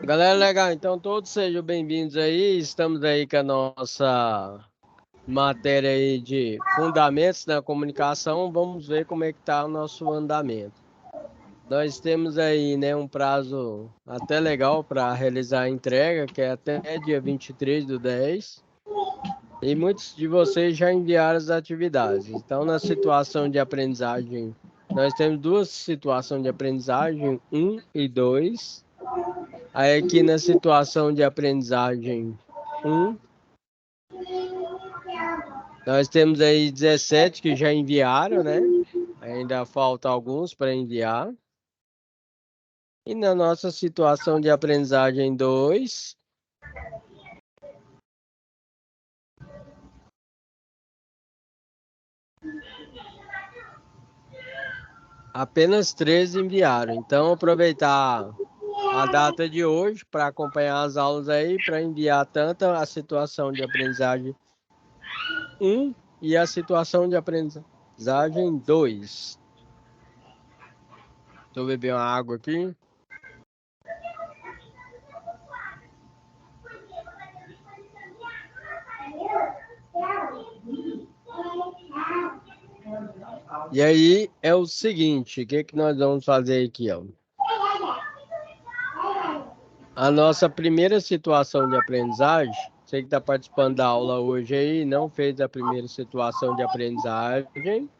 Galera, legal. Então, todos sejam bem-vindos aí. Estamos aí com a nossa matéria aí de fundamentos da comunicação. Vamos ver como é que está o nosso andamento. Nós temos aí, né, um prazo até legal para realizar a entrega, que é até dia 23/10. E muitos de vocês já enviaram as atividades. Então, na situação de aprendizagem, nós temos duas situações de aprendizagem, 1 e 2. Aí aqui na situação de aprendizagem 1, nós temos aí 17 que já enviaram, né? Ainda falta alguns para enviar. E na nossa situação de aprendizagem 2, apenas 13 enviaram. Então, aproveitar a data de hoje para acompanhar as aulas aí, para enviar tanto a situação de aprendizagem 1 e a situação de aprendizagem 2. Deixa eu beber uma água aqui. E aí é o seguinte, o que que nós vamos fazer aqui, ó? A nossa primeira situação de aprendizagem, você que está participando da aula hoje aí, não fez a primeira situação de aprendizagem,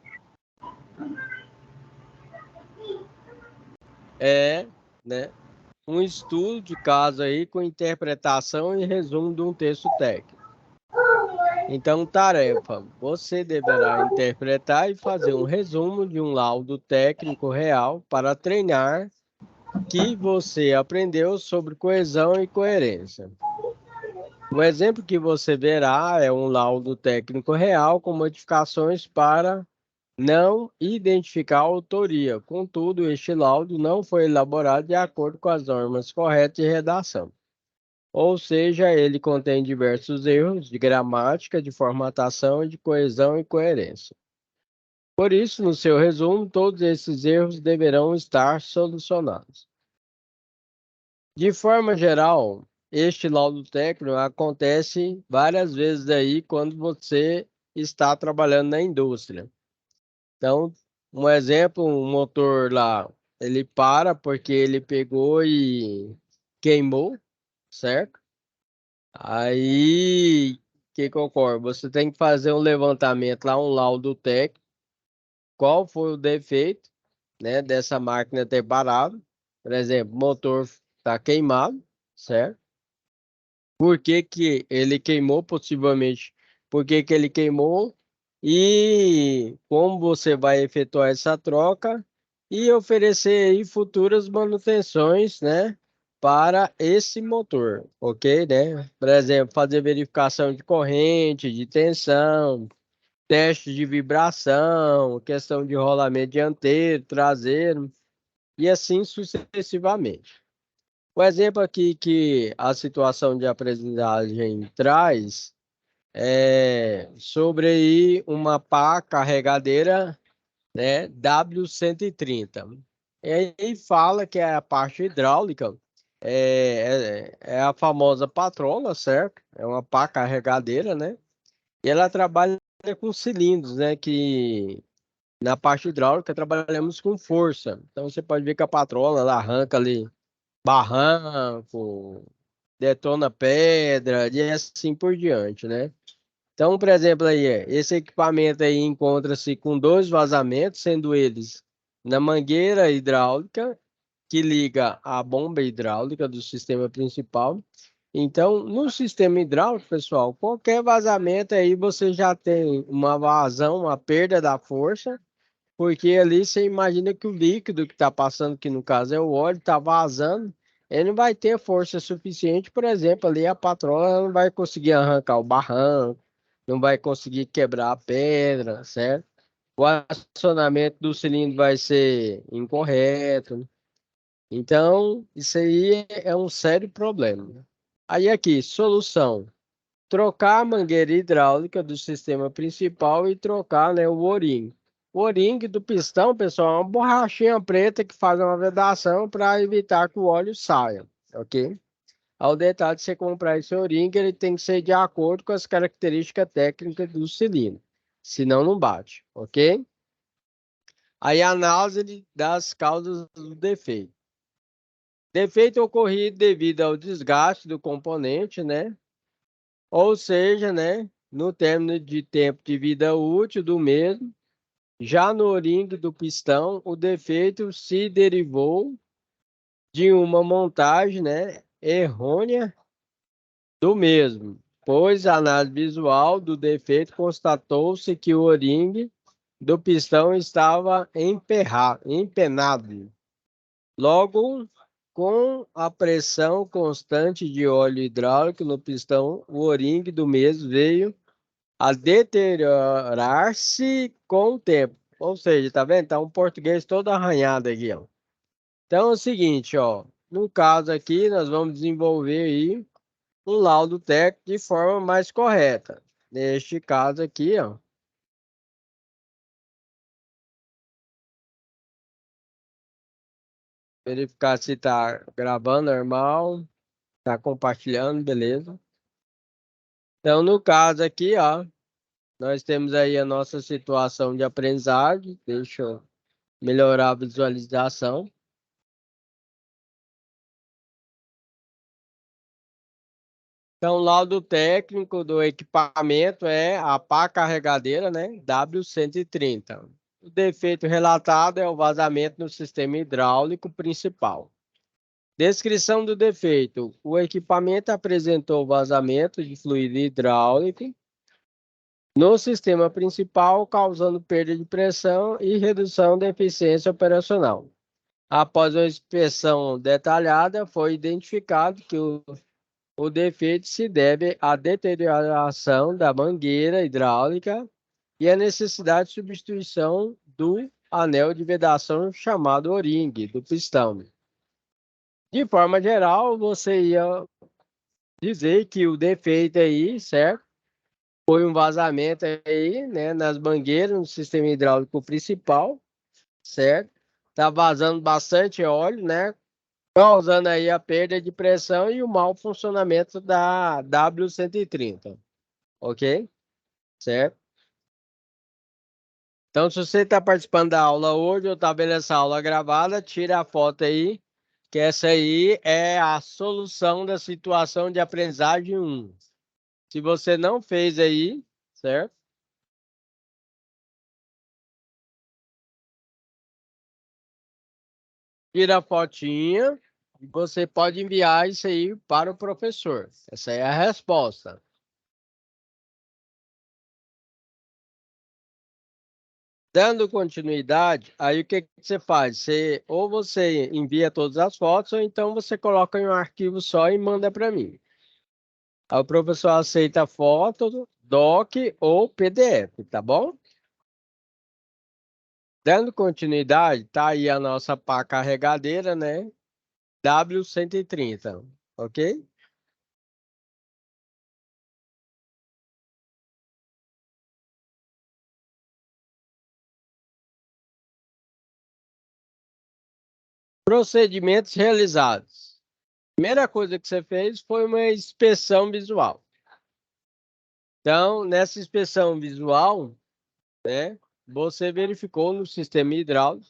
é, né, um estudo de caso aí com interpretação e resumo de um texto técnico. Então, tarefa, você deverá interpretar e fazer um resumo de um laudo técnico real para treinar que você aprendeu sobre coesão e coerência. O exemplo que você verá é um laudo técnico real com modificações para não identificar a autoria. Contudo, este laudo não foi elaborado de acordo com as normas corretas de redação. Ou seja, ele contém diversos erros de gramática, de formatação, de coesão e coerência. Por isso, no seu resumo, todos esses erros deverão estar solucionados. De forma geral, este laudo técnico acontece várias vezes aí quando você está trabalhando na indústria. Então, um exemplo, um motor lá, ele para porque ele pegou e queimou, certo? Aí, o que que ocorre? Você tem que fazer um levantamento lá, um laudo técnico, qual foi o defeito, né, dessa máquina ter parado. Por exemplo, o motor está queimado, certo? Por que que ele queimou, possivelmente, por que que ele queimou e como você vai efetuar essa troca e oferecer aí futuras manutenções, né, para esse motor, ok, né? Por exemplo, fazer verificação de corrente, de tensão, teste de vibração, questão de rolamento dianteiro, traseiro e assim sucessivamente. O exemplo aqui que a situação de aprendizagem traz é sobre aí uma pá carregadeira, né, W130. E aí fala que é a parte hidráulica, é a famosa patrola, certo? É uma pá carregadeira, né? E ela trabalha com cilindros, né? Que na parte hidráulica trabalhamos com força. Então você pode ver que a patrola ela arranca ali barranco, detona pedra e assim por diante, né? Então, por exemplo, aí, esse equipamento aí encontra-se com dois vazamentos, sendo eles na mangueira hidráulica, que liga a bomba hidráulica do sistema principal. Então, no sistema hidráulico, pessoal, qualquer vazamento aí você já tem uma vazão, uma perda da força, porque ali você imagina que o líquido que está passando, que no caso é o óleo, está vazando, ele não vai ter força suficiente, por exemplo, ali a patroa ela não vai conseguir arrancar o barranco, não vai conseguir quebrar a pedra, certo? O acionamento do cilindro vai ser incorreto. Então, isso aí é um sério problema. Aí aqui, solução. trocar a mangueira hidráulica do sistema principal e trocar, né, o O-ring. O O-ring do pistão, pessoal, é uma borrachinha preta que faz uma vedação para evitar que o óleo saia, ok? Ao detalhe de você comprar esse O-ring, ele tem que ser de acordo com as características técnicas do cilindro, senão não bate, ok? Aí a análise das causas do defeito. Defeito ocorrido devido ao desgaste do componente, né? Ou seja, né, no término de tempo de vida útil do mesmo, já no O-ring do pistão, o defeito se derivou de uma montagem, né, errônea do mesmo, pois a análise visual do defeito constatou-se que o O-ring do pistão estava empenado. Logo, com a pressão constante de óleo hidráulico no pistão, o O-ring do mesmo veio a deteriorar-se com o tempo. Ou seja, tá vendo? Tá um português todo arranhado aqui, ó. Então é o seguinte, ó. No caso aqui, nós vamos desenvolver aí um laudo técnico de forma mais correta. Neste caso aqui, ó. Verificar se tá gravando normal, tá compartilhando, beleza. Então, no caso aqui, ó, nós temos aí a nossa situação de aprendizagem. Deixa eu melhorar a visualização. Então, o laudo técnico do equipamento é a pá carregadeira, né? W130. O defeito relatado é o vazamento no sistema hidráulico principal. Descrição do defeito. O equipamento apresentou vazamento de fluido hidráulico no sistema principal, causando perda de pressão e redução da eficiência operacional. Após uma inspeção detalhada, foi identificado que o defeito se deve à deterioração da mangueira hidráulica e à necessidade de substituição do anel de vedação chamado O-ring do pistão. De forma geral, você ia dizer que o defeito aí, certo? Foi um vazamento aí, né, nas mangueiras, no sistema hidráulico principal, certo? Tá vazando bastante óleo, né? Causando aí a perda de pressão e o mau funcionamento da W130, ok? Certo? Então, se você está participando da aula hoje ou está vendo essa aula gravada, tira a foto aí, que essa aí é a solução da situação de aprendizagem 1. Se você não fez aí, certo? Tira a fotinha e você pode enviar isso aí para o professor. Essa aí é a resposta. Dando continuidade, aí o que que você faz? Ou você envia todas as fotos, ou então você coloca em um arquivo só e manda para mim. Aí o professor aceita foto, doc ou PDF, tá bom? Dando continuidade, tá aí a nossa pá carregadeira, né? W130, ok? Procedimentos realizados. Primeira coisa que você fez foi uma inspeção visual. Então, nessa inspeção visual, né, você verificou no sistema hidráulico,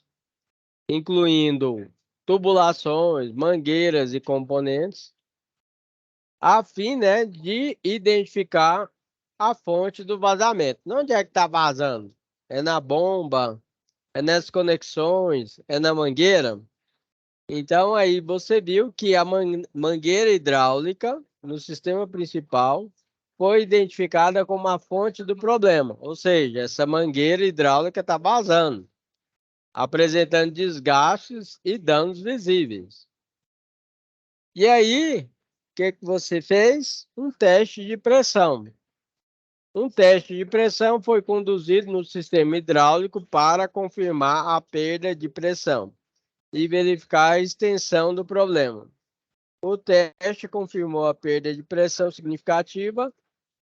incluindo tubulações, mangueiras e componentes, a fim, né, de identificar a fonte do vazamento. Onde é que está vazando? É na bomba? É nas conexões? É na mangueira? Então, aí você viu que a mangueira hidráulica no sistema principal foi identificada como a fonte do problema. Ou seja, essa mangueira hidráulica está vazando, apresentando desgastes e danos visíveis. E aí, o que você fez? Um teste de pressão. Um teste de pressão foi conduzido no sistema hidráulico para confirmar a perda de pressão e verificar a extensão do problema. O teste confirmou a perda de pressão significativa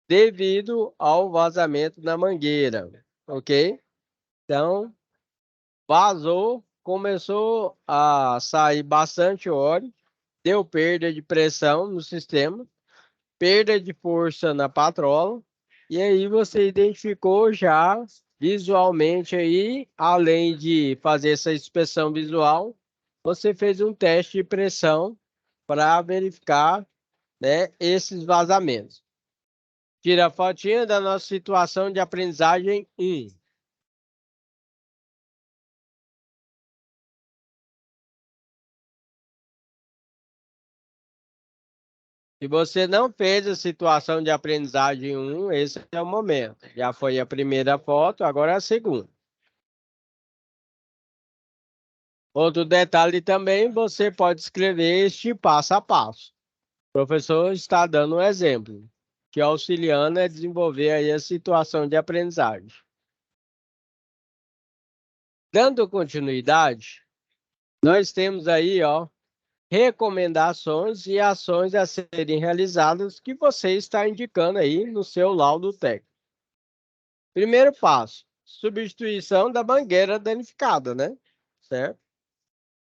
devido ao vazamento na mangueira, ok? Então, vazou, começou a sair bastante óleo, deu perda de pressão no sistema, perda de força na patrola, e aí você identificou já visualmente aí, além de fazer essa inspeção visual, você fez um teste de pressão para verificar, né, esses vazamentos. Tira a fotinha da nossa situação de aprendizagem 1. Se você não fez a situação de aprendizagem 1, esse é o momento. Já foi a primeira foto, agora é a segunda. Outro detalhe também, você pode escrever este passo a passo. O professor está dando um exemplo, te auxiliando a desenvolver aí a situação de aprendizagem. Dando continuidade, nós temos aí, ó, recomendações e ações a serem realizadas que você está indicando aí no seu laudo técnico. Primeiro passo, substituição da mangueira danificada, né? Certo?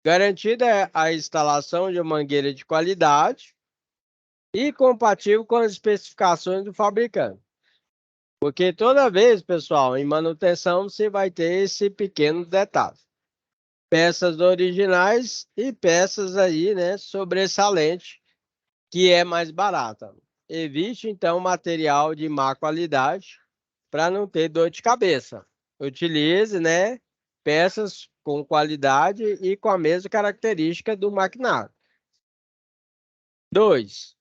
Garantida a instalação de uma mangueira de qualidade e compatível com as especificações do fabricante. Porque toda vez, pessoal, em manutenção, você vai ter esse pequeno detalhe. Peças originais e peças aí, né, sobressalente, que é mais barata. Evite, então, material de má qualidade para não ter dor de cabeça. Utilize, né, peças com qualidade e com a mesma característica do maquinário. 2.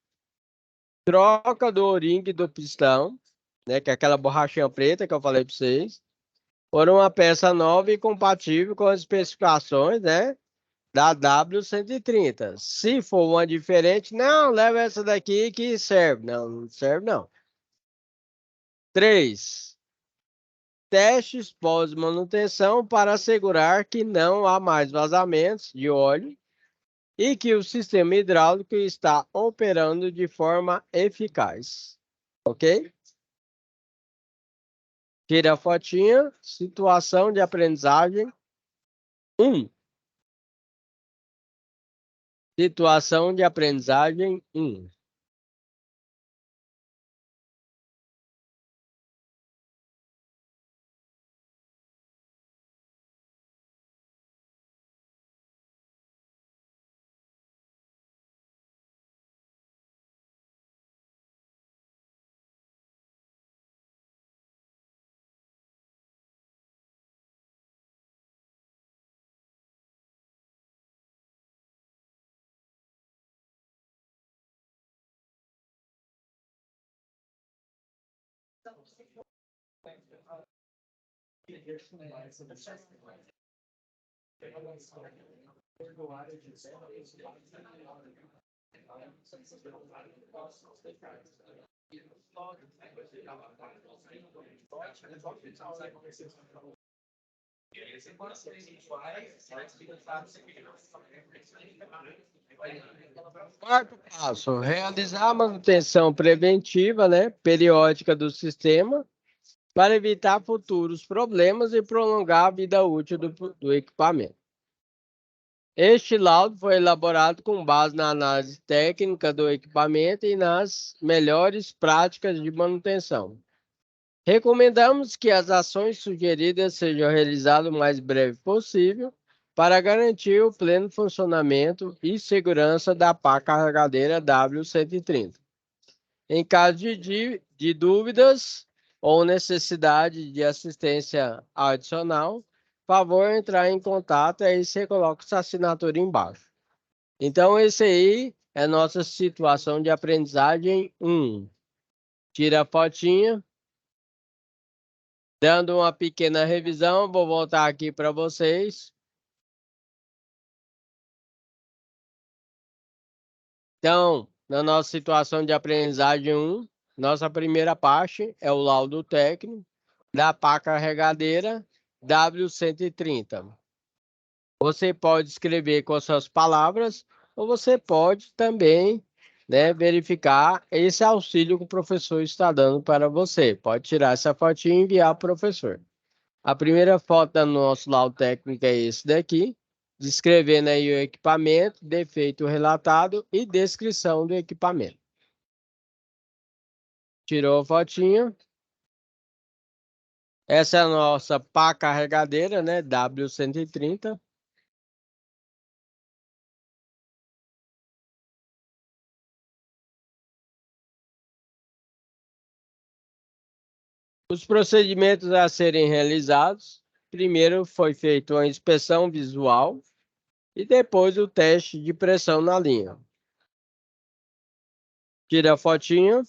Troca do o-ring do pistão, né, que é aquela borrachinha preta que eu falei para vocês, por uma peça nova e compatível com as especificações, né, da W130. Se for uma diferente, não, leva essa daqui que serve. Não, não serve não. 3. Testes pós-manutenção para assegurar que não há mais vazamentos de óleo e que o sistema hidráulico está operando de forma eficaz. Ok? Tira a fotinha, situação de aprendizagem 1. Situação de aprendizagem 1. Quarto passo, realizar a manutenção preventiva, né, periódica do sistema para evitar futuros problemas e prolongar a vida útil do equipamento. Este laudo foi elaborado com base na análise técnica do equipamento e nas melhores práticas de manutenção. Recomendamos que as ações sugeridas sejam realizadas o mais breve possível para garantir o pleno funcionamento e segurança da pá carregadeira W130. Em caso de dúvidas ou necessidade de assistência adicional, favor entrar em contato, aí você coloca essa assinatura embaixo. Então, esse aí é a nossa situação de aprendizagem 1. Tira a fotinha. Dando uma pequena revisão, vou voltar aqui para vocês. Então, na nossa situação de aprendizagem 1, nossa primeira parte é o laudo técnico da pá carregadeira W130. Você pode escrever com suas palavras ou você pode também, né, verificar esse auxílio que o professor está dando para você. Pode tirar essa fotinha e enviar para o professor. A primeira foto do nosso laudo técnico é esse daqui, descrevendo aí o equipamento, defeito relatado e descrição do equipamento. Tirou a fotinha. Essa é a nossa pá carregadeira, né, W130. Os procedimentos a serem realizados, primeiro foi feita uma inspeção visual e depois o teste de pressão na linha. Tira a fotinha.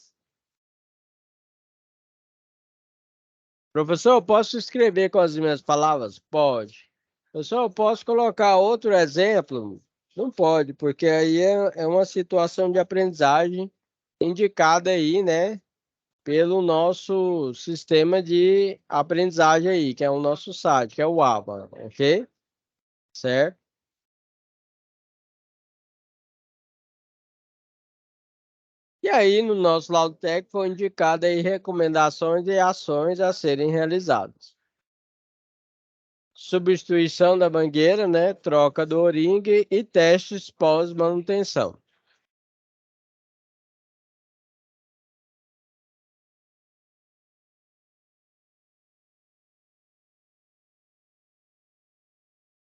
Professor, eu posso escrever com as minhas palavras? Pode. Professor, eu posso colocar outro exemplo? Não pode, porque aí é uma situação de aprendizagem indicada aí, né, pelo nosso sistema de aprendizagem aí, que é o nosso site, que é o ABA, ok? Certo? E aí, no nosso laudo técnico, foi indicado aí recomendações e ações a serem realizadas. Substituição da mangueira, né? Troca do O-ring e testes pós-manutenção.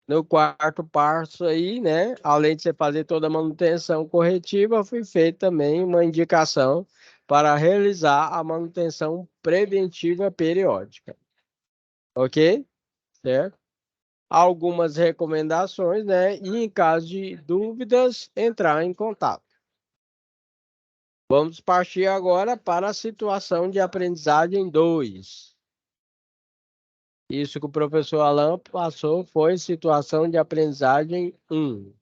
No quarto passo aí, né? Além de você fazer toda a manutenção corretiva, foi feita também uma indicação para realizar a manutenção preventiva periódica. Ok? Certo? Algumas recomendações, né? E em caso de dúvidas, entrar em contato. Vamos partir agora para a situação de aprendizagem 2. Isso que o professor Alan passou foi situação de aprendizagem 1.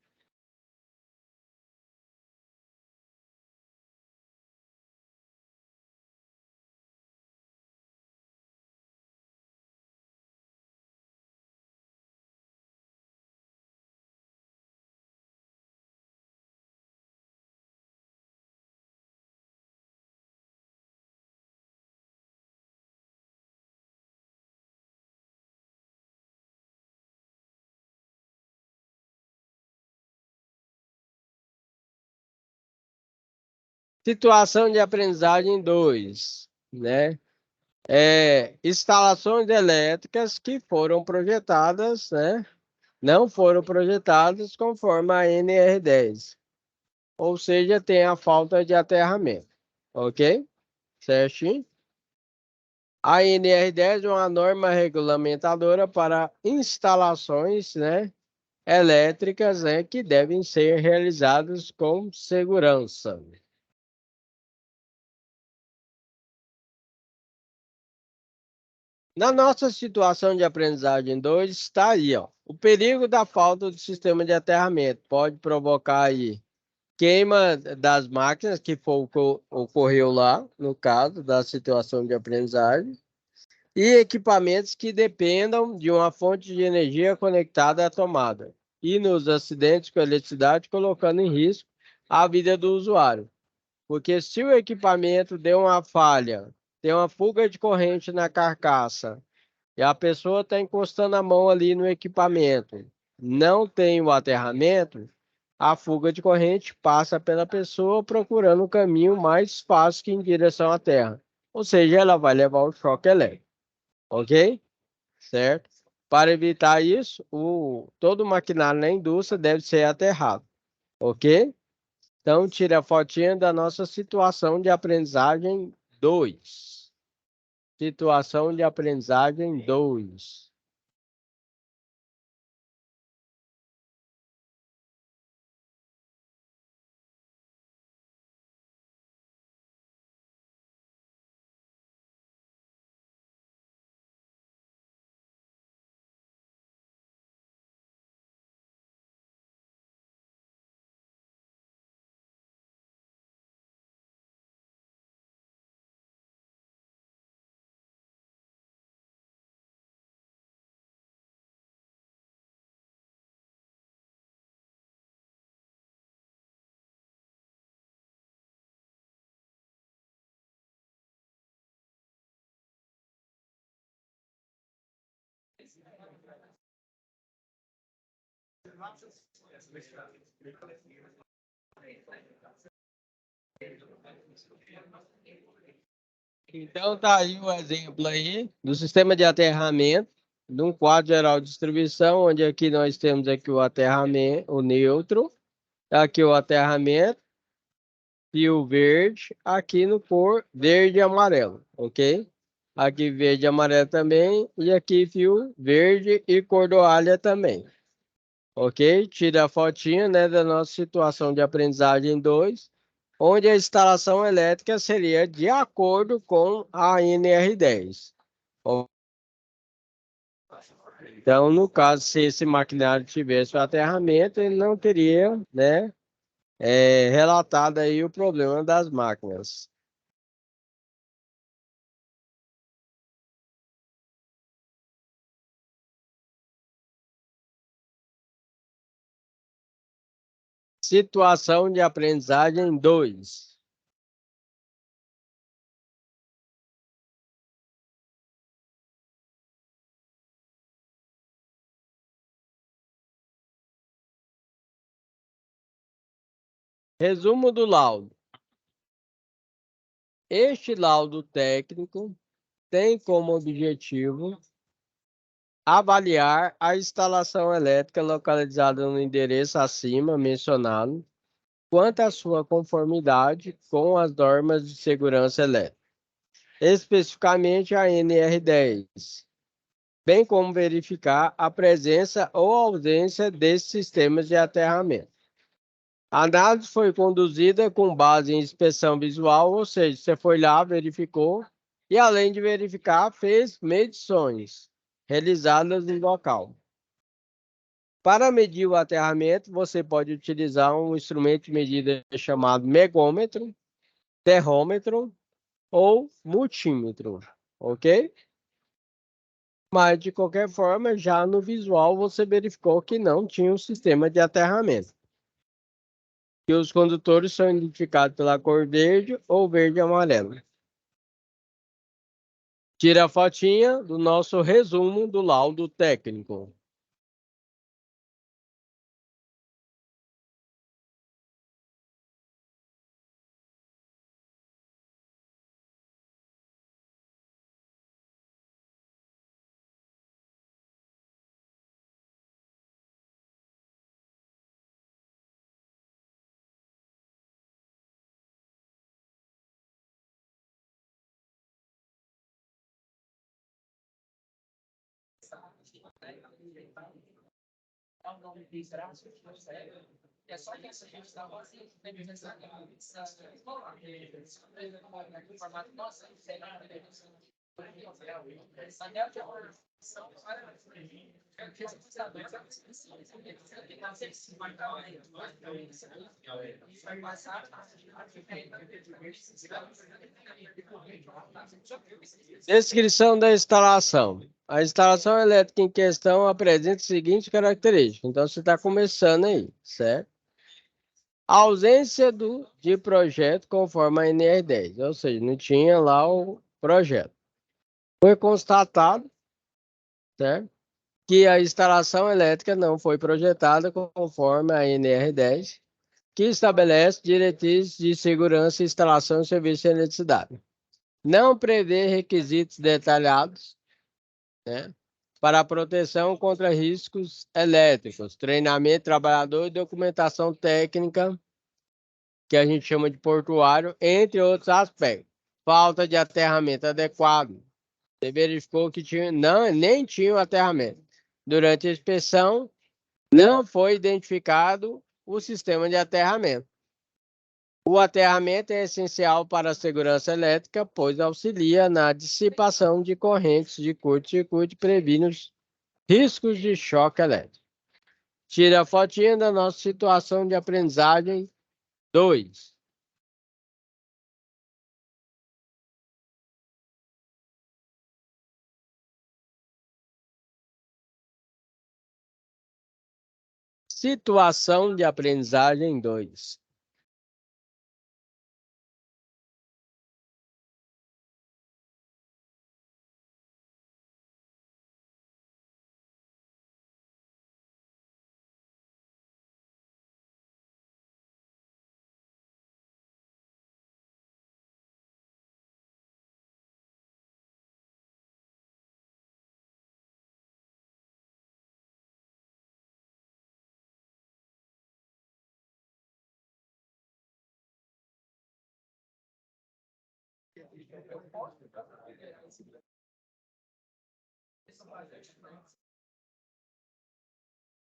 Situação de aprendizagem 2, né? Instalações elétricas que foram projetadas, né? Não foram projetadas conforme a NR10, ou seja, tem a falta de aterramento, ok? Certinho? A NR10 é uma norma regulamentadora para instalações, né, elétricas, né, que devem ser realizadas com segurança. Na nossa situação de aprendizagem 2 está aí, ó. O perigo da falta do sistema de aterramento pode provocar aí queima das máquinas, que foi o que ocorreu lá, no caso da situação de aprendizagem, e equipamentos que dependam de uma fonte de energia conectada à tomada, e nos acidentes com eletricidade, colocando em risco a vida do usuário. Porque se o equipamento deu uma falha, tem uma fuga de corrente na carcaça, e a pessoa está encostando a mão ali no equipamento, não tem o aterramento, a fuga de corrente passa pela pessoa procurando o caminho mais fácil que em direção à terra. Ou seja, ela vai levar o choque elétrico, ok? Certo? Para evitar isso, todo maquinário na indústria deve ser aterrado, ok? Então, tira a fotinha da nossa situação de aprendizagem 2. Situação de aprendizagem 2. Então tá aí o exemplo aí do sistema de aterramento, de um quadro geral de distribuição, onde aqui nós temos aqui o aterramento, o neutro, aqui o aterramento, fio verde, aqui no cor verde e amarelo, ok? Aqui verde e amarelo também, e aqui fio verde e cordoalha também, ok? Tira a fotinha, né, da nossa situação de aprendizagem 2, onde a instalação elétrica seria de acordo com a NR10. Então, no caso, se esse maquinário tivesse o aterramento, ele não teria, né, relatado aí o problema das máquinas. Situação de aprendizagem 2. Resumo do laudo. Este laudo técnico tem como objetivo avaliar a instalação elétrica localizada no endereço acima mencionado, quanto à sua conformidade com as normas de segurança elétrica, especificamente a NR10, bem como verificar a presença ou ausência desses sistemas de aterramento. A análise foi conduzida com base em inspeção visual, ou seja, você foi lá, verificou, e além de verificar, fez medições realizadas no local. Para medir o aterramento, você pode utilizar um instrumento de medida chamado megômetro, terrômetro ou multímetro, ok? Mas, de qualquer forma, já no visual você verificou que não tinha um sistema de aterramento. Que os condutores são identificados pela cor verde ou verde e amarelo. Tira a fotinha do nosso resumo do laudo técnico. Descrição da instalação. A instalação elétrica em questão apresenta a seguinte característica. Então, você está começando aí, certo? A ausência de projeto conforme a NR10, ou seja, não tinha lá o projeto. Foi constatado, certo, que a instalação elétrica não foi projetada conforme a NR10, que estabelece diretrizes de segurança, instalação e serviço de eletricidade. Não prevê requisitos detalhados, né, para a proteção contra riscos elétricos, treinamento de trabalhador e documentação técnica, que a gente chama de portuário, entre outros aspectos. Falta de aterramento adequado. Você verificou que nem tinha o aterramento. Durante a inspeção, não foi identificado o sistema de aterramento. O aterramento é essencial para a segurança elétrica, pois auxilia na dissipação de correntes de curto-circuito e previne os riscos de choque elétrico. Tira a fotinha da nossa situação de aprendizagem 2. Situação de aprendizagem 2.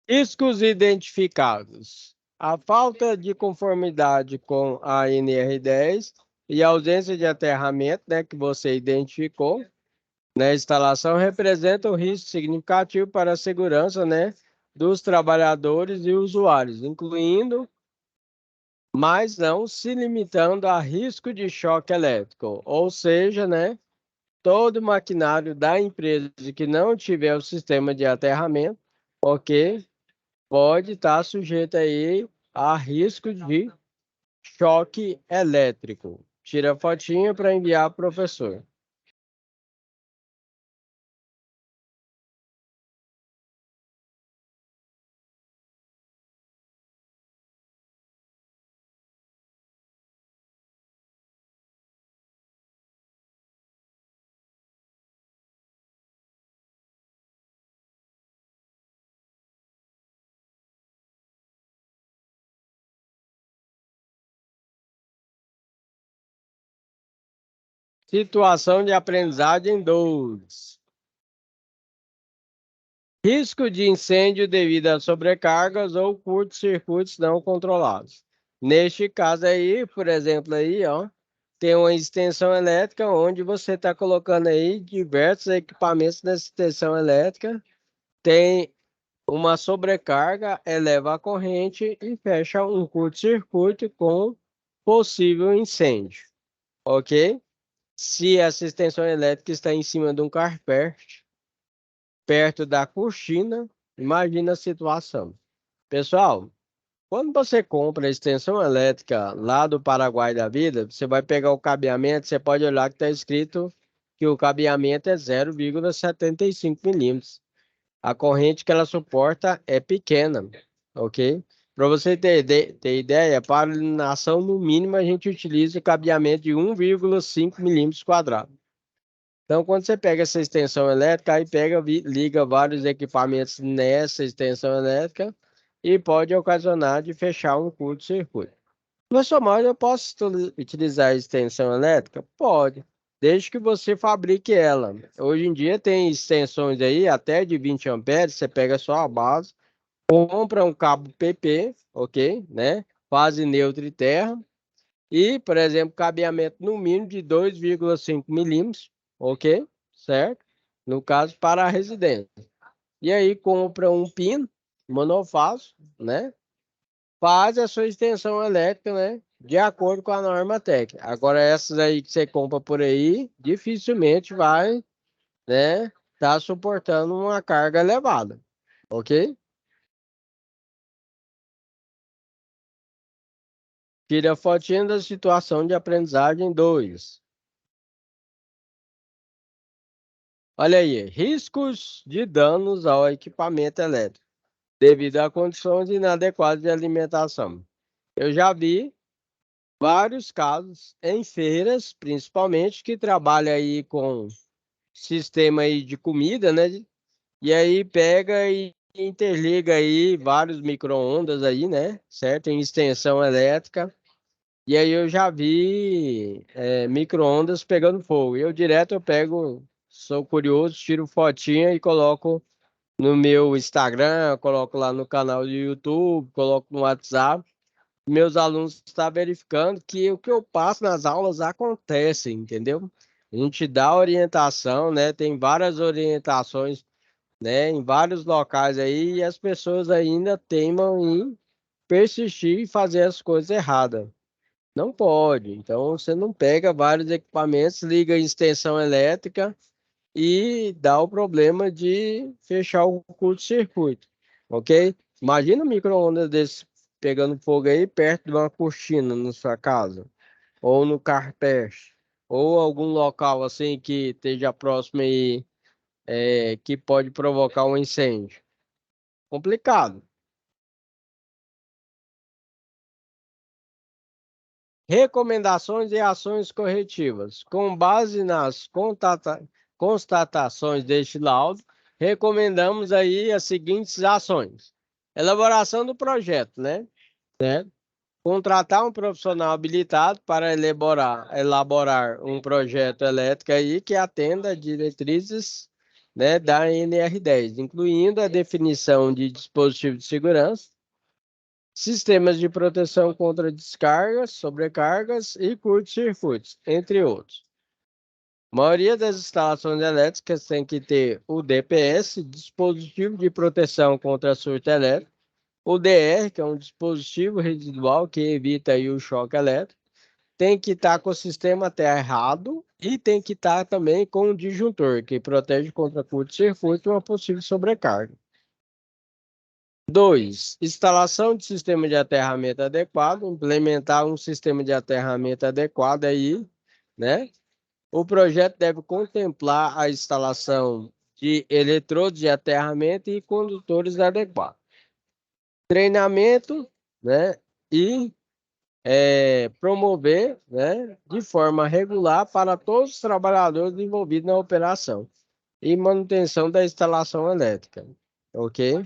Riscos identificados. A falta de conformidade com a NR10 e a ausência de aterramento, né, que você identificou na instalação representa um risco significativo para a segurança, né, dos trabalhadores e usuários, incluindo, mas não se limitando a risco de choque elétrico. Ou seja, né, todo maquinário da empresa que não tiver o sistema de aterramento, ok, pode estar sujeito aí a risco de choque elétrico. Tira a fotinha para enviar para o professor. Situação de aprendizagem 2. Risco de incêndio devido a sobrecargas ou curtos-circuitos não controlados. Neste caso aí, por exemplo, aí, ó, tem uma extensão elétrica onde você está colocando aí diversos equipamentos nessa extensão elétrica. Tem uma sobrecarga, eleva a corrente e fecha um curto-circuito com possível incêndio, ok? Se essa extensão elétrica está em cima de um carpete, perto da cortina, imagina a situação. Pessoal, quando você compra a extensão elétrica lá do Paraguai da vida, você vai pegar o cabeamento, você pode olhar que está escrito que o cabeamento é 0,75 milímetros. A corrente que ela suporta é pequena, ok? Para você ter ideia, para iluminação, no mínimo, a gente utiliza o cabeamento de 1,5 milímetros quadrados. Então, quando você pega essa extensão elétrica, aí pega, liga vários equipamentos nessa extensão elétrica e pode ocasionar de fechar um curto-circuito. Professor, mas eu posso utilizar a extensão elétrica? Pode, desde que você fabrique ela. Hoje em dia tem extensões aí até de 20 amperes, você pega só a base, compra um cabo PP, ok, né? Fase neutra e terra. E, por exemplo, cabeamento no mínimo de 2,5 milímetros, ok? Certo? No caso, para a residência. E aí compra um pino monofásico, né? Faz a sua extensão elétrica, né? De acordo com a norma técnica. Agora, essas aí que você compra por aí, dificilmente vai, né? Tá suportando uma carga elevada, ok? Tira a fotinha da situação de aprendizagem 2. Olha aí, riscos de danos ao equipamento elétrico devido a condições inadequadas de alimentação. Eu já vi vários casos em feiras, principalmente, que trabalha aí com sistema aí de comida, né? E aí pega e interliga aí vários micro-ondas aí, né? Certo? Em extensão elétrica. E aí eu já vi micro-ondas pegando fogo. Eu pego, sou curioso, tiro fotinha e coloco no meu Instagram, coloco lá no canal do YouTube, coloco no WhatsApp. Meus alunos estão verificando que o que eu passo nas aulas acontece, entendeu? A gente dá orientação, né? Tem várias orientações, né? Em vários locais aí e as pessoas ainda teimam em persistir e fazer as coisas erradas. Não pode. Então você não pega vários equipamentos, liga em extensão elétrica e dá o problema de fechar o curto-circuito, ok? Imagina um micro-ondas desse pegando fogo aí perto de uma cortina na sua casa, ou no carpete, ou algum local assim que esteja próximo aí, que pode provocar um incêndio. Complicado. Recomendações e ações corretivas. Com base nas constatações deste laudo, recomendamos aí as seguintes ações. Elaboração do projeto, né? Certo? Contratar um profissional habilitado para elaborar um projeto elétrico aí que atenda diretrizes, né, da NR10, incluindo a definição de dispositivos de segurança, sistemas de proteção contra descargas, sobrecargas e curtos-circuitos, entre outros. A maioria das instalações elétricas tem que ter o DPS, dispositivo de proteção contra surto elétrico, o DR, que é um dispositivo residual que evita aí o choque elétrico, tem que estar com o sistema aterrado e tem que estar também com o disjuntor, que protege contra curto-circuito e uma possível sobrecarga. 2. Instalação de sistema de aterramento adequado, implementar um sistema de aterramento adequado aí, né? O projeto deve contemplar a instalação de eletrodos de aterramento e condutores adequados. Treinamento, né? E promover, né, de forma regular para todos os trabalhadores envolvidos na operação e manutenção da instalação elétrica, ok?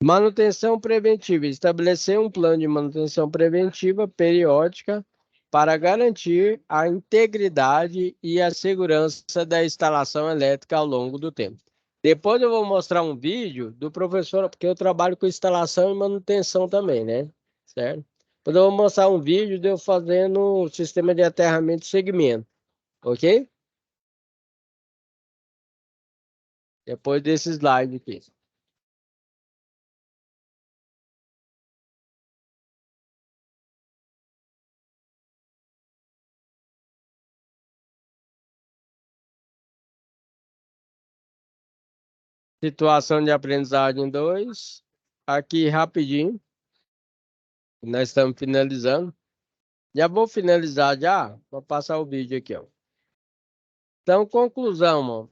Manutenção preventiva. Estabelecer um plano de manutenção preventiva periódica para garantir a integridade e a segurança da instalação elétrica ao longo do tempo. Depois eu vou mostrar um vídeo do professor, porque eu trabalho com instalação e manutenção também, né? Certo? Depois eu vou mostrar um vídeo de eu fazendo o sistema de aterramento de segmento, ok? Depois desse slide aqui. Situação de aprendizagem 2. Aqui rapidinho. Nós estamos finalizando. Já vou finalizar já. Vou passar o vídeo aqui, ó. Então, conclusão, mano.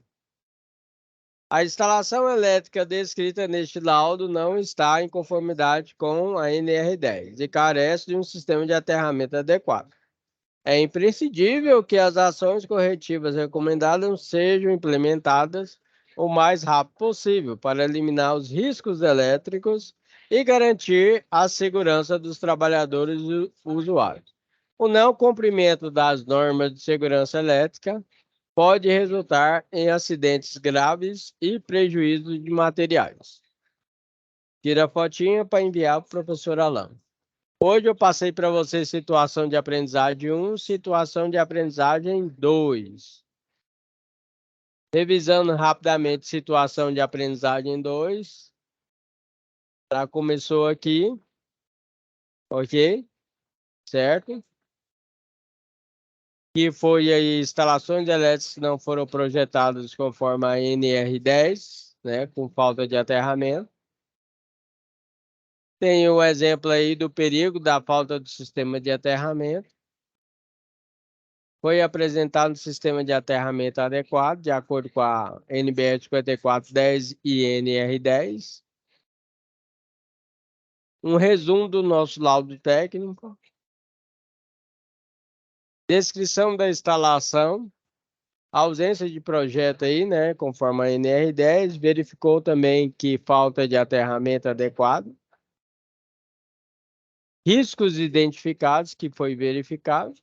A instalação elétrica descrita neste laudo não está em conformidade com a NR10 e carece de um sistema de aterramento adequado. É imprescindível que as ações corretivas recomendadas sejam implementadas o mais rápido possível para eliminar os riscos elétricos e garantir a segurança dos trabalhadores e usuários. O não cumprimento das normas de segurança elétrica pode resultar em acidentes graves e prejuízo de materiais. Tira a fotinha para enviar para o professor Alain. Hoje eu passei para você situação de aprendizagem 1, situação de aprendizagem 2. Revisando rapidamente situação de aprendizagem 2. Já começou aqui, ok? Certo? Que foi aí instalações elétricas que não foram projetadas conforme a NR10, né? Com falta de aterramento. Tem o exemplo aí do perigo da falta do sistema de aterramento. Foi apresentado um sistema de aterramento adequado, de acordo com a NBR 5410 e NR10. Um resumo do nosso laudo técnico. Descrição da instalação. Ausência de projeto aí, né? Conforme a NR10. Verificou também que falta de aterramento adequado. Riscos identificados, que foi verificado.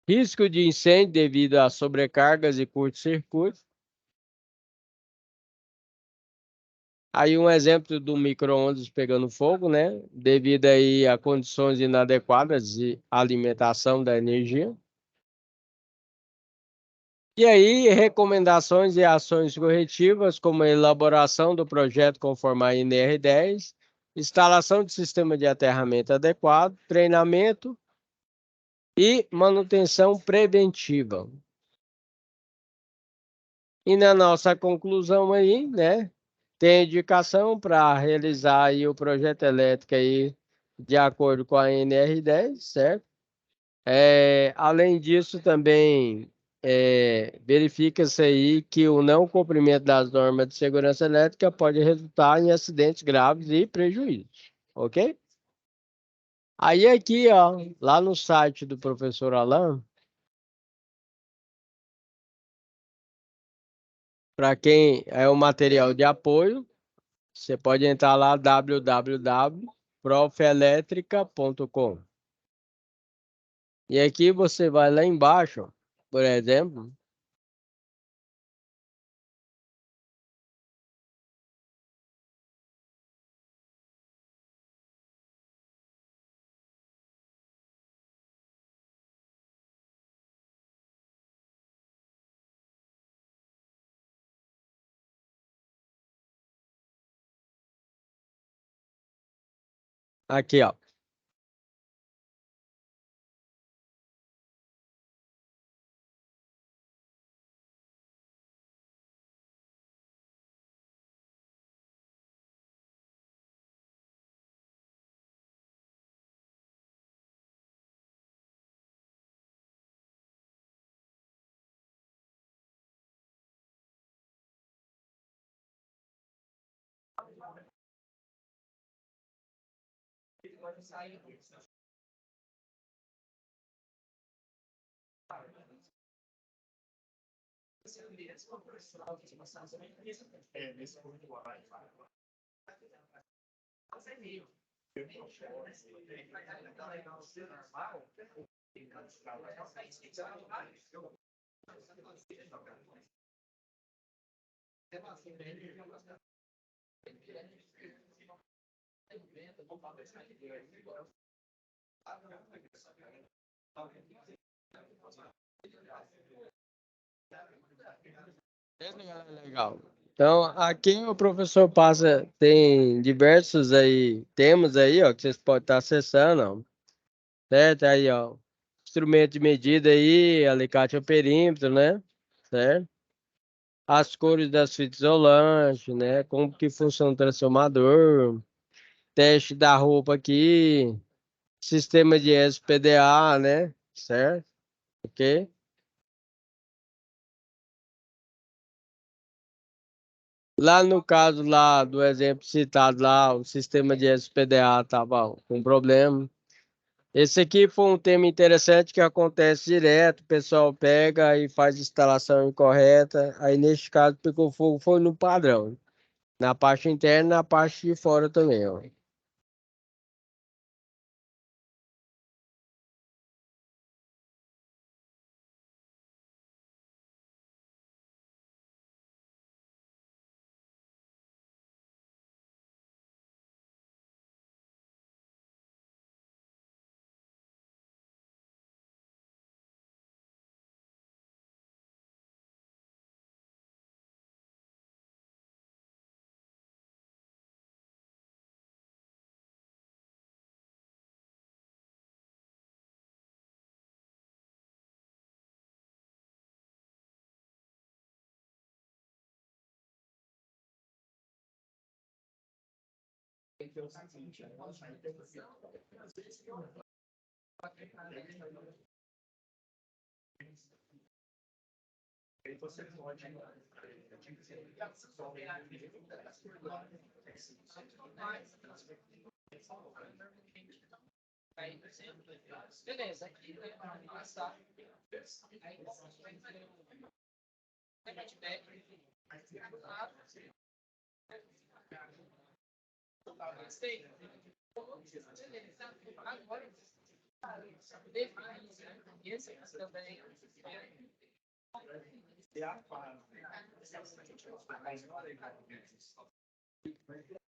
Risco de incêndio devido a sobrecargas e curto-circuito. Aí um exemplo do micro-ondas pegando fogo, né? Devido aí a condições inadequadas de alimentação da energia. E aí, recomendações e ações corretivas, como a elaboração do projeto conforme a NR10, instalação de sistema de aterramento adequado, treinamento e manutenção preventiva. E na nossa conclusão aí, né, tem indicação para realizar aí o projeto elétrico aí de acordo com a NR10, certo? Além disso, também verifica-se aí que o não cumprimento das normas de segurança elétrica pode resultar em acidentes graves e prejuízos, ok? Aí aqui, ó, lá no site do professor Alain, para quem é o material de apoio, você pode entrar lá www www.profelétrica.com. E aqui você vai lá embaixo, por exemplo, aqui, ó. Legal. Então, aqui o professor passa, tem diversos aí temas aí, ó, que vocês podem estar acessando, ó, certo? Aí, ó, instrumento de medida aí, alicate ao perímetro, né? Certo? As cores das fitas isolantes, né? Como que funciona o transformador, teste da roupa aqui, sistema de SPDA, né? Certo? Ok? Lá no caso lá do exemplo citado lá, o sistema de SPDA estava com problema. Esse aqui foi um tema interessante que acontece direto, o pessoal pega e faz instalação incorreta, aí neste caso pegou fogo, foi no padrão, na parte interna e na parte de fora também, ó.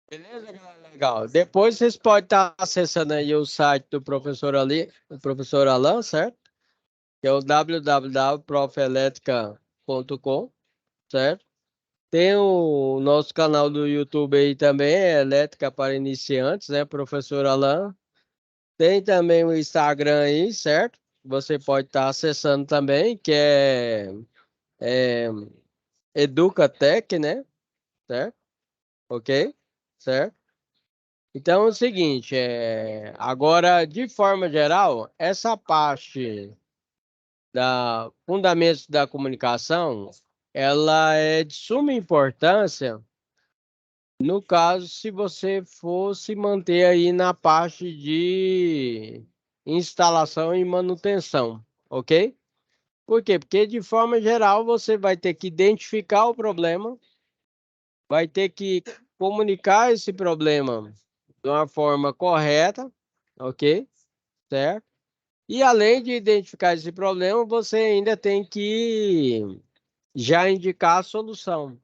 Beleza, galera? Legal. Depois vocês podem estar acessando aí o site do professor ali, o professor Alan, certo? Que é o www.profeletrica.com, certo? Tem o nosso canal do YouTube aí também, é Elétrica para Iniciantes, né, professor Alan? Tem também o Instagram aí, certo? Você pode estar acessando também, que é Educatec, né? Certo? Ok? Certo? Então é o seguinte, agora, de forma geral, essa parte da fundamentos da comunicação, ela é de suma importância no caso, se você fosse manter aí na parte de instalação e manutenção, ok? Por quê? Porque de forma geral você vai ter que identificar o problema, vai ter que comunicar esse problema de uma forma correta, ok? Certo? E além de identificar esse problema, você ainda tem que já indicar a solução.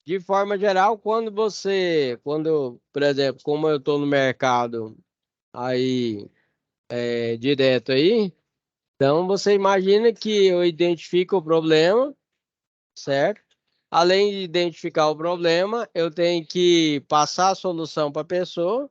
De forma geral, por exemplo, como eu estou no mercado aí direto aí, então você imagina que eu identifico o problema, certo? Além de identificar o problema, eu tenho que passar a solução para a pessoa.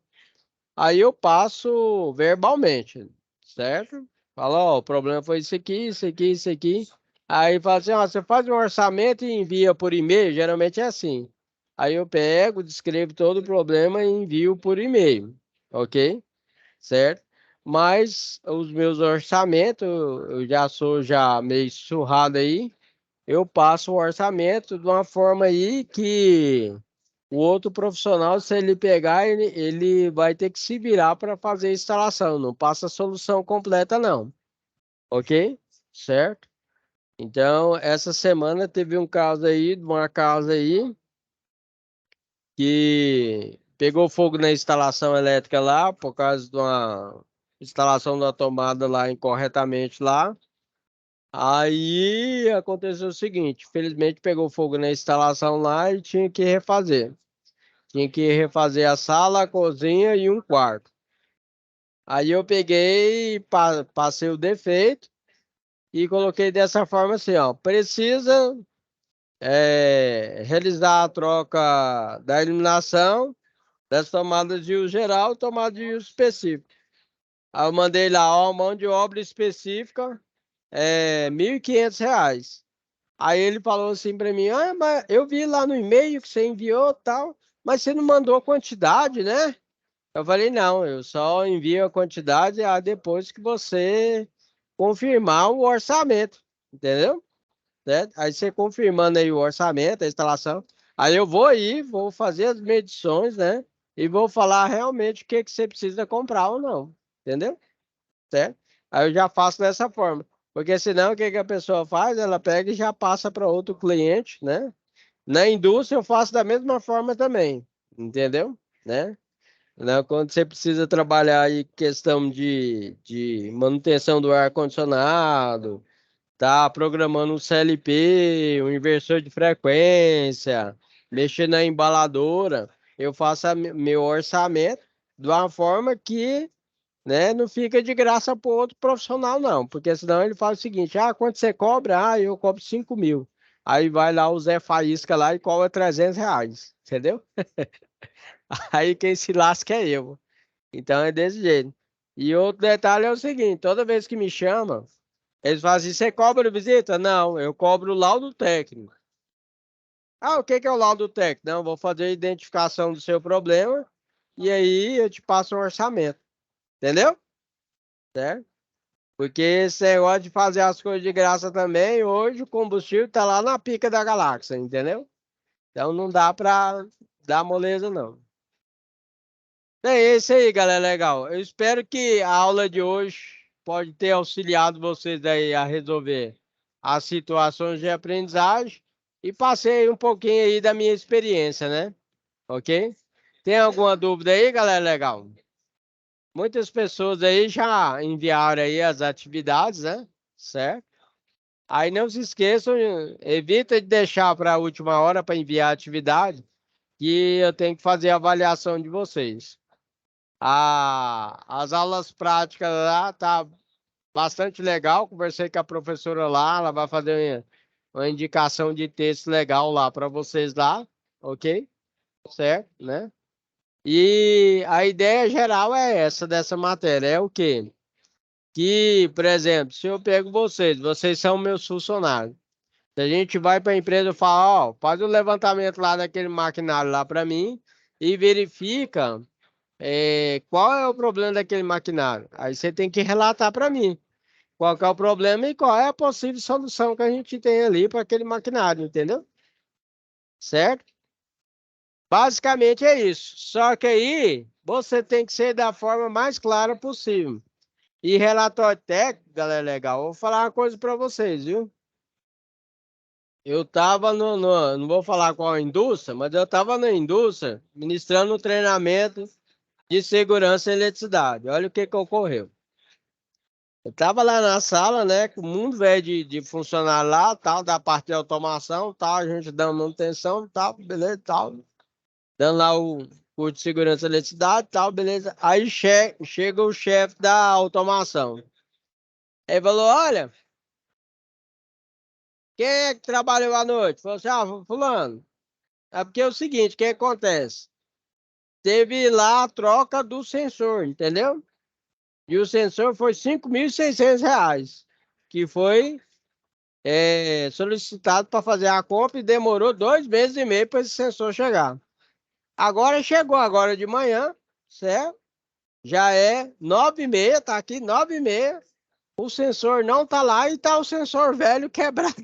Aí eu passo verbalmente, certo? Falo, ó, o problema foi isso aqui, isso aqui, isso aqui. Aí fala assim, ó, você faz um orçamento e envia por e-mail, geralmente é assim. Aí eu pego, descrevo todo o problema e envio por e-mail, ok? Certo? Mas os meus orçamentos, eu já sou já meio surrado aí, eu passo o orçamento de uma forma aí que o outro profissional, se ele pegar, ele vai ter que se virar para fazer a instalação. Não passa a solução completa, não. Ok? Certo? Então, essa semana teve um caso aí, de uma casa aí, que pegou fogo na instalação elétrica lá, por causa de uma instalação da tomada lá incorretamente lá. Aí aconteceu o seguinte, felizmente pegou fogo na instalação lá e tinha que refazer. Tinha que refazer a sala, a cozinha e um quarto. Aí eu peguei, passei o defeito e coloquei dessa forma assim, ó. Precisa realizar a troca da iluminação das tomadas de uso geral e tomada de uso específico. Aí eu mandei lá, ó, mão de obra específica, R$ 1.500. Aí ele falou assim para mim, ah, mas eu vi lá no e-mail que você enviou tal, mas você não mandou a quantidade, né? Eu falei, não, eu só envio a quantidade depois que você confirmar o orçamento, entendeu? Certo? Aí você confirmando aí o orçamento, a instalação, aí eu vou aí, vou fazer as medições, né? E vou falar realmente o que que você precisa comprar ou não, entendeu? Certo? Aí eu já faço dessa forma, porque senão o que que a pessoa faz? Ela pega e já passa para outro cliente, né? Na indústria eu faço da mesma forma também, entendeu? Né? Né? Quando você precisa trabalhar aí questão de manutenção do ar-condicionado, tá programando um CLP, um inversor de frequência, mexer na embaladora, eu faço meu orçamento de uma forma que, né, não fica de graça para outro profissional, não, porque senão ele fala o seguinte, quanto você cobra? Eu cobro 5.000. Aí vai lá o Zé Faísca lá e cobra R$ 300, entendeu? Aí quem se lasca é eu. Então é desse jeito. E outro detalhe é o seguinte: toda vez que me chama, eles falam assim: você cobra visita? Não, eu cobro o laudo técnico. O que que é o laudo técnico? Não, vou fazer a identificação do seu problema e aí eu te passo um orçamento. Entendeu? Certo? Porque esse negócio de fazer as coisas de graça também, hoje o combustível tá lá na pica da galáxia, entendeu? Então não dá pra dar moleza, não. É isso aí, galera. Legal. Eu espero que a aula de hoje pode ter auxiliado vocês aí a resolver as situações de aprendizagem e passei um pouquinho aí da minha experiência, né? Ok? Tem alguma dúvida aí, galera? Legal. Muitas pessoas aí já enviaram aí as atividades, né? Certo? Aí não se esqueçam, evita de deixar para a última hora para enviar a atividade, que eu tenho que fazer a avaliação de vocês. As aulas práticas lá tá bastante legal. Conversei com a professora lá, ela vai fazer uma indicação de texto legal lá para vocês lá, ok? Certo, né? E a ideia geral é essa dessa matéria, é o quê? Que, por exemplo, se eu pego vocês são meus funcionários. Se a gente vai para a empresa e fala, ó, faz o levantamento lá daquele maquinário lá para mim e verifica qual é o problema daquele maquinário? Aí você tem que relatar para mim qual que é o problema e qual é a possível solução que a gente tem ali para aquele maquinário, entendeu? Certo? Basicamente é isso. Só que aí você tem que ser da forma mais clara possível. E relatório técnico, galera, legal. Vou falar uma coisa para vocês, viu? Eu tava não vou falar qual indústria, mas eu tava na indústria ministrando um treinamento de segurança em eletricidade. Olha o que que ocorreu. Eu tava lá na sala, né, com o mundo velho de funcionário lá, tal, da parte de automação, tal, a gente dando manutenção, tal, beleza, tal, dando lá o curso de segurança e eletricidade, tal, beleza. Aí chega o chefe da automação. Ele falou, olha, quem é que trabalhou à noite? Falou assim, ah, fulano. É porque é o seguinte, o que acontece? Teve lá a troca do sensor, entendeu? E o sensor foi R$ 5.600, que foi solicitado para fazer a compra e demorou 2 meses e meio para esse sensor chegar. Agora chegou agora de manhã, certo? Já é 9h30, tá aqui 9h30. O sensor não tá lá e tá o sensor velho quebrado.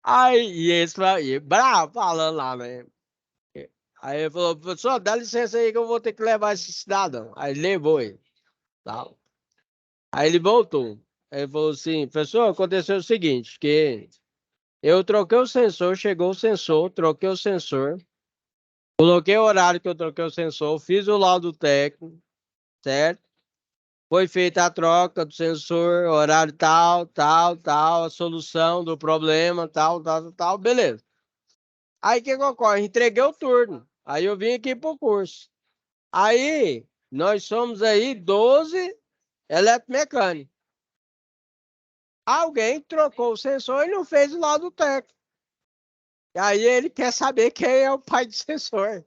Aí, e esse e bravo falando lá, né? Aí ele falou, professor, dá licença aí que eu vou ter que levar esse cidadão. Aí levou ele. Tal. Aí ele voltou. Aí ele falou assim, professor, aconteceu o seguinte, que eu troquei o sensor, chegou o sensor, troquei o sensor, coloquei o horário que eu troquei o sensor, fiz o laudo técnico, certo? Foi feita a troca do sensor, horário tal, tal, tal, a solução do problema, tal, tal, tal, beleza. Aí o que que ocorre? Entreguei o turno. Aí eu vim aqui pro curso. Aí nós somos aí 12 eletromecânicos. Alguém trocou o sensor e não fez o laudo técnico. Aí ele quer saber quem é o pai do sensor.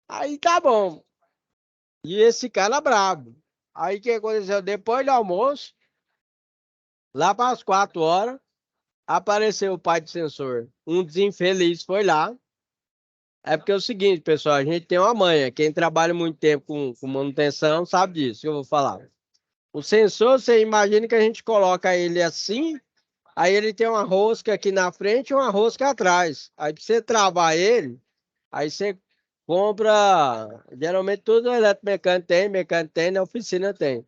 Aí tá bom. E esse cara brabo. Aí o que aconteceu? Depois do almoço, lá para as 4 horas, apareceu o pai do sensor. Um desinfeliz foi lá. É porque é o seguinte, pessoal, a gente tem uma manha. Quem trabalha muito tempo com manutenção sabe disso que eu vou falar. O sensor, você imagina que a gente coloca ele assim, aí ele tem uma rosca aqui na frente e uma rosca atrás. Aí para você travar ele, aí você compra, geralmente tudo mecânico tem, na oficina tem.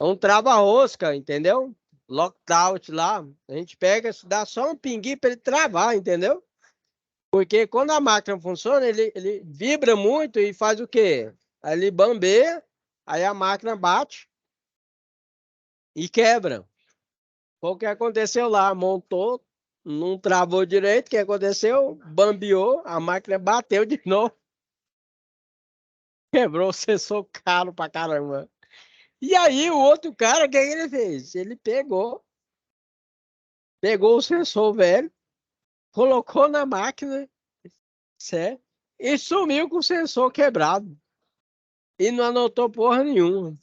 É um trava-rosca, entendeu? Lockout lá, a gente pega, dá só um pinguinho para ele travar, entendeu? Porque quando a máquina funciona, ele vibra muito e faz o quê? Aí ele bambeia, aí a máquina bate e quebra. Foi o que aconteceu lá, montou, não travou direito, o que aconteceu? Bambeou, a máquina bateu de novo, quebrou o sensor caro pra caramba. E aí o outro cara, o que ele fez? Ele pegou o sensor velho, colocou na máquina, certo? E sumiu com o sensor quebrado. E não anotou porra nenhuma.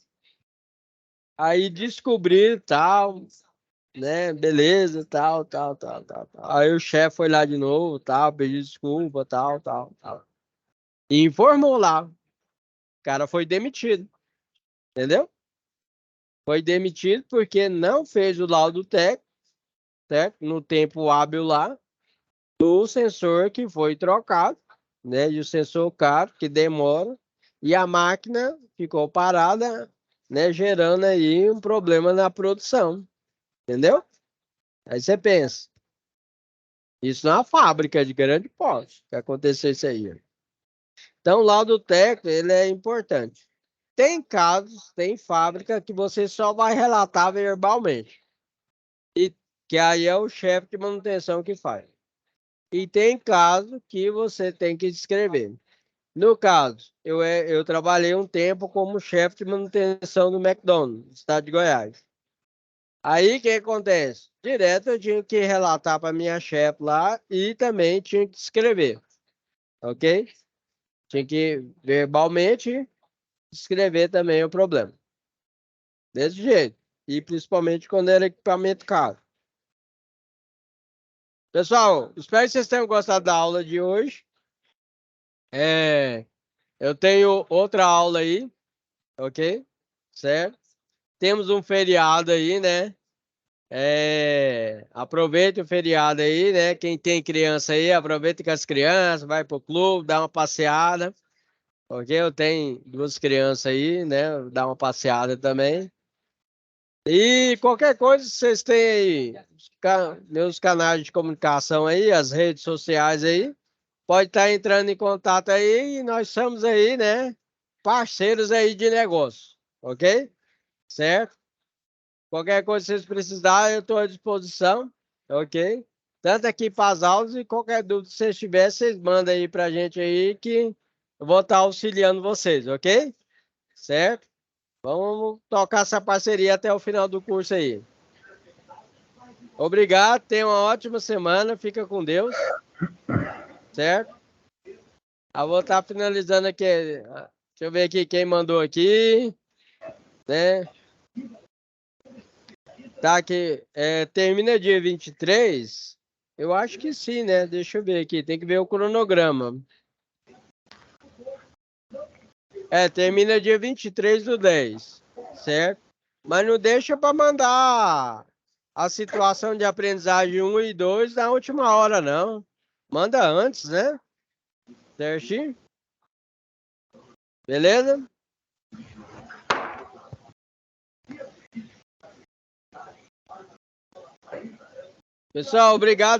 Aí descobriram tal, né? Beleza, tal, tal, tal, tal, tal. Aí o chefe foi lá de novo, tal, pediu desculpa, tal, tal, tal. E informou lá. O cara foi demitido, entendeu? Foi demitido porque não fez o laudo técnico, certo? No tempo hábil lá, do sensor que foi trocado, né? E o sensor caro, que demora, e a máquina ficou parada, né? Gerando aí um problema na produção, entendeu? Aí você pensa, isso não é uma fábrica de grande porte que aconteceu isso aí. Então, o laudo técnico, ele é importante. Tem casos, tem fábrica que você só vai relatar verbalmente, e que aí é o chefe de manutenção que faz. E tem caso que você tem que escrever. No caso, eu trabalhei um tempo como chefe de manutenção do McDonald's, no estado de Goiás. Aí o que acontece? Direto eu tinha que relatar para minha chefe lá e também tinha que escrever, ok? Tinha que verbalmente escrever também o problema. Desse jeito. E principalmente quando era equipamento caro. Pessoal, espero que vocês tenham gostado da aula de hoje. Eu tenho outra aula aí, ok? Certo? Temos um feriado aí, né? Aproveite o feriado aí, né? Quem tem criança aí, aproveita com as crianças, vai pro clube, dá uma passeada, ok? Eu tenho duas crianças aí, né? Dá uma passeada também. E qualquer coisa, vocês têm aí meus canais de comunicação aí, as redes sociais aí. Pode estar entrando em contato aí e nós somos aí, né? Parceiros aí de negócio, ok? Certo? Qualquer coisa que vocês precisarem, eu estou à disposição, ok? Tanto aqui para as aulas e qualquer dúvida que vocês tiverem, vocês mandam aí para a gente aí que eu vou estar auxiliando vocês, ok? Certo? Vamos tocar essa parceria até o final do curso aí. Obrigado, tenha uma ótima semana, fica com Deus, certo? Eu vou estar finalizando aqui. Deixa eu ver aqui quem mandou aqui, né? Tá aqui, termina dia 23. Eu acho que sim, né? Deixa eu ver aqui, tem que ver o cronograma. Termina dia 23/10, certo? Mas não deixa para mandar a situação de aprendizagem 1 e 2 na última hora, não. Manda antes, né? Certinho? Beleza? Pessoal, obrigado.